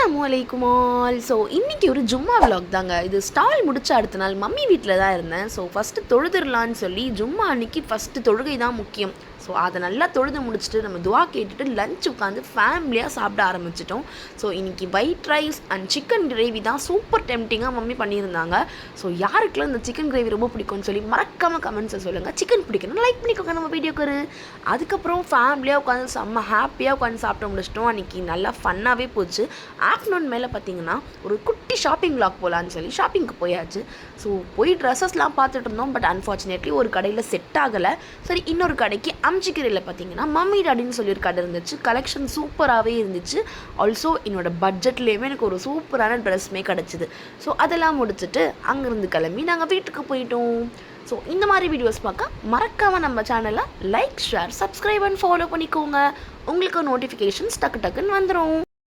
அஸ்ஸலாமு அலைக்கும் all. So இன்றைக்கி ஒரு ஜும்மா விலாக் தாங்க. இது ஸ்டால் முடிச்ச அடுத்த நாள் மம்மி வீட்டில் தான் இருந்தேன். ஸோ ஃபஸ்ட்டு தொழுதுடலான்னு சொல்லி ஜும்மா அன்றைக்கி ஃபஸ்ட்டு தொழுகை தான் முக்கியம். ஸோ அதை நல்லா தொழுது முடிச்சுட்டு நம்ம துவா கேட்டுட்டு லஞ்ச் உட்காந்து ஃபேமிலியாக சாப்பிட ஆரம்பிச்சிட்டோம். ஸோ இன்றைக்கி white rice and chicken gravy தான் சூப்பர் டெம்டிங்காக மம்மி பண்ணியிருந்தாங்க. ஸோ யாருக்கெல்லாம் இந்த சிக்கன் கிரேவி ரொம்ப பிடிக்கும்னு சொல்லி மறக்காமல் கமெண்ட்ஸை சொல்லுங்கள். சிக்கன் பிடிக்கணும் லைக் பண்ணிக்கோங்க நம்ம வீடியோக்கு. அதுக்கப்புறம் ஃபேமிலியாக உட்காந்து செம்ம ஹாப்பியாக உட்காந்து சாப்பிட்டு முடிச்சிட்டோம். அன்றைக்கி நல்லா ஃபன்னாகவே போச்சு. ஆஃப்டர்நூன் மேலே பார்த்தீங்கன்னா ஒரு குட்டி ஷாப்பிங் விலாக் போகலான்னு சொல்லி ஷாப்பிங்க்கு போயாச்சு. ஸோ போய் ட்ரெஸ்ஸஸ்லாம் பார்த்துட்டு இருந்தோம். பட் அன்ஃபார்ச்சுனேட்லி ஒரு கடையில் செட் ஆகலை. சரி, இன்னொரு கடைக்கு அம்ச்சிக்கரையில் பார்த்தீங்கன்னா மம்மி டாடின்னு சொல்லி ஒரு கடை இருந்துச்சு. கலெக்ஷன் சூப்பராகவே இருந்துச்சு. ஆல்சோ என்னோட பட்ஜெட்லேயுமே எனக்கு ஒரு சூப்பரான ட்ரெஸ்ஸுமே கிடச்சிது. ஸோ அதெல்லாம் முடிச்சுட்டு அங்கேருந்து கிளம்பி நாங்கள் வீட்டுக்கு போயிட்டோம். ஸோ இந்த மாதிரி வீடியோஸ் பார்க்க மறக்காமல் நம்ம சேனலை like, share, subscribe and follow பண்ணிக்கோங்க. உங்களுக்கு நோட்டிஃபிகேஷன்ஸ் டக்குன்னு வந்துடும்.